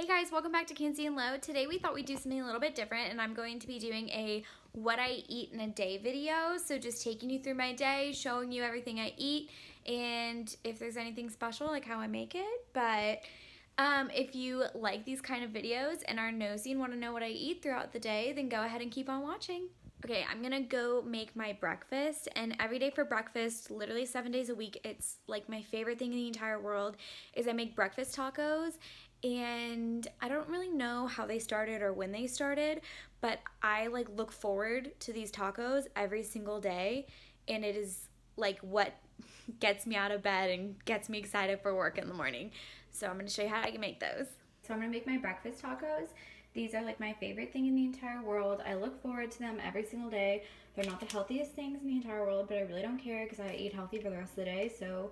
Hey guys, welcome back to Kinsey Lo. Today we thought we'd do something a little bit different, and I'm going to be doing a what I eat in a day video. So just taking you through my day, showing you everything I eat, and if there's anything special, like how I make it. But if you like these kind of videos and are nosy and want to know what I eat throughout the day, then go ahead and keep on watching. Okay, I'm gonna go make my breakfast, and every day for breakfast, literally 7 days a week, it's like my favorite thing in the entire world is I make breakfast tacos. And I don't really know how they started or when they started, but I like look forward to these tacos every single day, and it is like what gets me out of bed and gets me excited for work in the morning. So I'm gonna show you how I can make those. So I'm gonna make my breakfast tacos. These are like my favorite thing in the entire world. I look forward to them every single day. They're not the healthiest things in the entire world, but I really don't care because I eat healthy for the rest of the day. So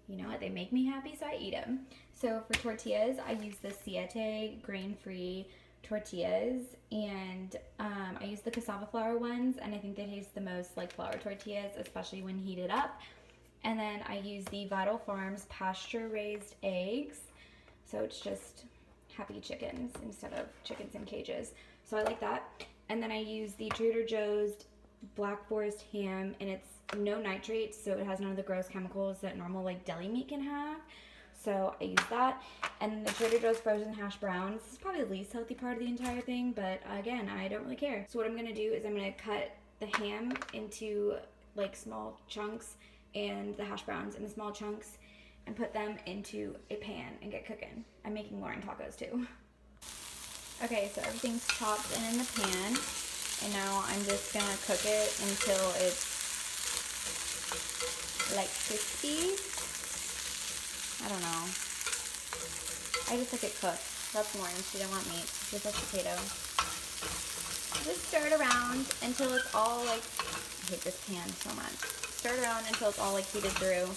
you know what, they make me happy, so I eat them. So for tortillas, I use the Siete grain-free tortillas, and I use the cassava flour ones, and I think they taste the most like flour tortillas, especially when heated up. And then I use the Vital Farms pasture-raised eggs, so it's just happy chickens instead of chickens in cages. So I like that. And then I use the Trader Joe's Black Forest ham, and it's no nitrates, so it has none of the gross chemicals that normal like deli meat can have. So I use that. And the Trader Joe's frozen hash browns. This is probably the least healthy part of the entire thing, but again, I don't really care. So what I'm gonna do is I'm gonna cut the ham into like small chunks and the hash browns into small chunks and put them into a pan and get cooking. I'm making more in tacos too. Okay, so everything's chopped in the pan, and now I'm just gonna cook it until it's like crispy. I don't know. I just like it cooked. That's Lauren. She didn't want meat. She just likes potato. Just stir it around until it's all like, I hate this pan so much. Stir it around until it's all like heated through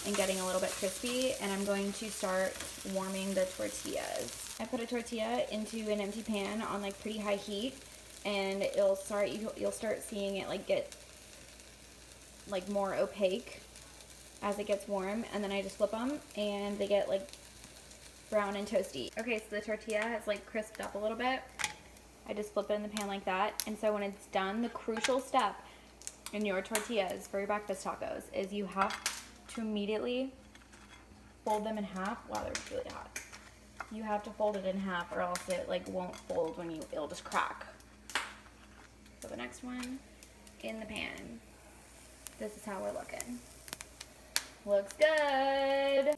and getting a little bit crispy, and I'm going to start warming the tortillas. I put a tortilla into an empty pan on like pretty high heat, and you'll start seeing it like get like more opaque as it gets warm, and then I just flip them and they get like brown and toasty. Okay, so the tortilla has like crisped up a little bit. I just flip it in the pan like that, and so when it's done, the crucial step in your tortillas for your breakfast tacos is you have to immediately fold them in half. Wow, they're really hot. You have to fold it in half or else it like won't fold when it'll just crack. So the next one in the pan. This is how we're looking. Looks good.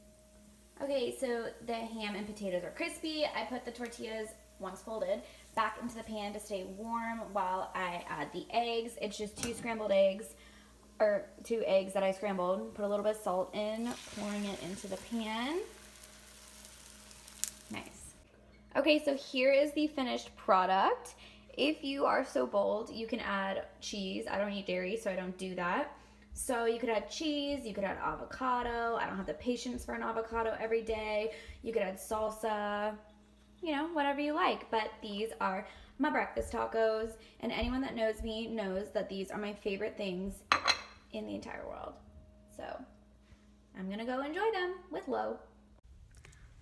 Okay, so the ham and potatoes are crispy. I put the tortillas, once folded, back into the pan to stay warm while I add the eggs. It's just 2 scrambled eggs, or 2 eggs that I scrambled. Put a little bit of salt in, pouring it into the pan. Nice. Okay, so here is the finished product. If you are so bold, you can add cheese. I don't eat dairy, so I don't do that. So you could add cheese, you could add avocado. I don't have the patience for an avocado every day. You could add salsa, you know, whatever you like. But these are my breakfast tacos, and anyone that knows me knows that these are my favorite things in the entire world. So I'm gonna go enjoy them with Lo.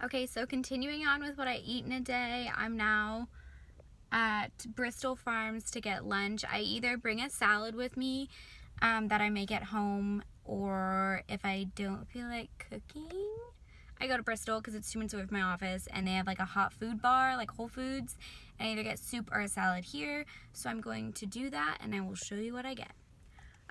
Okay, so continuing on with what I eat in a day, I'm now at Bristol Farms to get lunch. I either bring a salad with me that I make at home, or if I don't feel like cooking, I go to Bristol because it's 2 minutes away from my office, and they have like a hot food bar, like Whole Foods, and I either get soup or a salad here. So I'm going to do that, and I will show you what I get.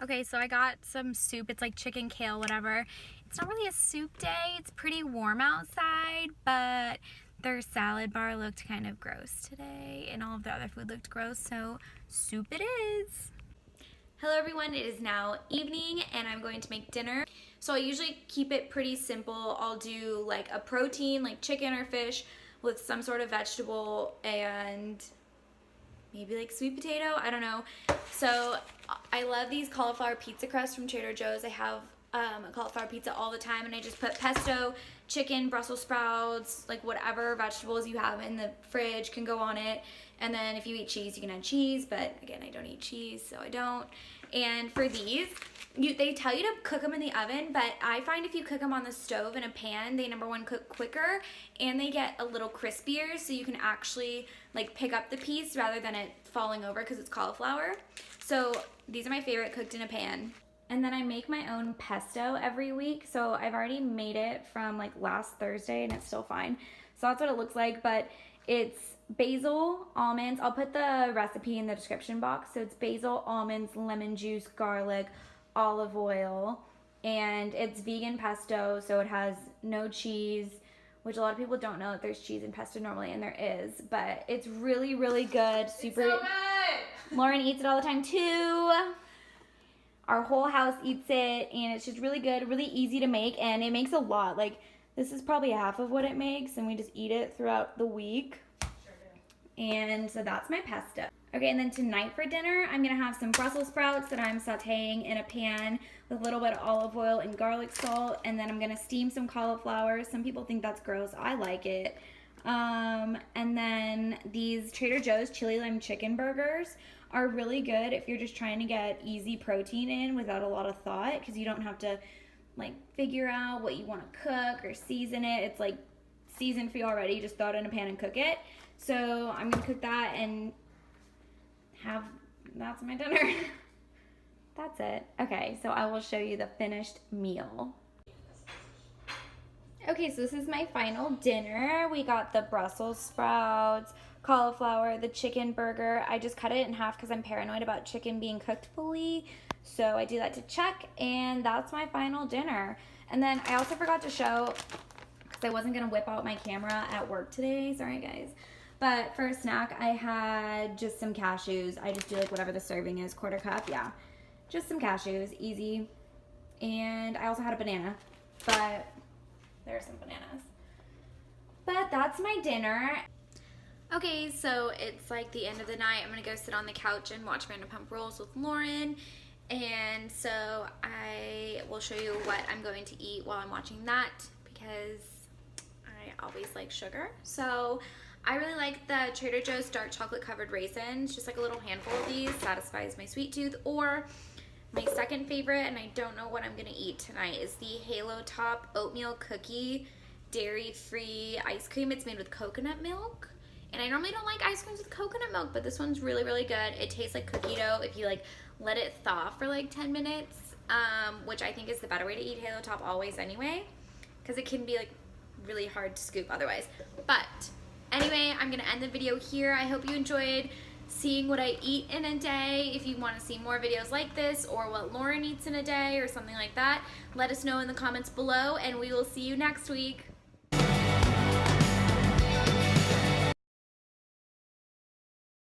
Okay, so I got some soup. It's like chicken, kale, whatever. It's not really a soup day. It's pretty warm outside, but their salad bar looked kind of gross today, and all of the other food looked gross, so soup it is. Hello everyone, it is now evening and I'm going to make dinner. So I usually keep it pretty simple. I'll do like a protein, like chicken or fish, with some sort of vegetable and maybe like sweet potato, I don't know. So I love these cauliflower pizza crusts from Trader Joe's. I have a cauliflower pizza all the time, and I just put pesto, chicken, Brussels sprouts, like whatever vegetables you have in the fridge can go on it. And then if you eat cheese, you can add cheese, but again, I don't eat cheese, so I don't. And for these, they tell you to cook them in the oven, but I find if you cook them on the stove in a pan, they number one cook quicker and they get a little crispier, so you can actually like pick up the piece rather than it falling over because it's cauliflower. So these are my favorite cooked in a pan. And then I make my own pesto every week. So I've already made it from like last Thursday and it's still fine. So that's what it looks like, but it's basil, almonds. I'll put the recipe in the description box. So it's basil, almonds, lemon juice, garlic, olive oil, and it's vegan pesto, so it has no cheese, which a lot of people don't know that there's cheese in pesto normally, and there is, but it's really, really good. Super it's so good. Lauren eats it all the time too. Our whole house eats it, and it's just really good, really easy to make, and it makes a lot. Like, this is probably half of what it makes, and we just eat it throughout the week. Sure do. And so that's my pesto. Okay, and then tonight for dinner, I'm gonna have some Brussels sprouts that I'm sauteing in a pan with a little bit of olive oil and garlic salt, and then I'm gonna steam some cauliflower. Some people think that's gross. I like it. And then these Trader Joe's chili lime chicken burgers are really good if you're just trying to get easy protein in without a lot of thought, because you don't have to like figure out what you want to cook or season it. It's like seasoned for you already. You just throw it in a pan and cook it. So I'm gonna cook that and that's my dinner. That's it. Okay, so I will show you the finished meal. Okay, so this is my final dinner. We got the Brussels sprouts, cauliflower, the chicken burger. I just cut it in half because I'm paranoid about chicken being cooked fully. So I do that to check, and that's my final dinner. And then I also forgot to show, because I wasn't gonna whip out my camera at work today. Sorry, guys. But for a snack, I had just some cashews. I just do like whatever the serving is, quarter cup, yeah. Just some cashews, easy. And I also had a banana, but there are some bananas. But that's my dinner. Okay, so it's like the end of the night. I'm gonna go sit on the couch and watch Vanderpump Rules with Lauren. And so I will show you what I'm going to eat while I'm watching that, because I always like sugar. So I really like the Trader Joe's dark chocolate covered raisins. Just like a little handful of these satisfies my sweet tooth. Or my second favorite, and I don't know what I'm gonna eat tonight, is the Halo Top oatmeal cookie dairy-free ice cream. It's made with coconut milk. And I normally don't like ice creams with coconut milk, but this one's really, really good. It tastes like cookie dough if you like let it thaw for like 10 minutes, which I think is the better way to eat Halo Top always anyway, because it can be like really hard to scoop otherwise. But anyway, I'm gonna end the video here. I hope you enjoyed seeing what I eat in a day. If you want to see more videos like this, or what Lauren eats in a day or something like that, let us know in the comments below, and we will see you next week.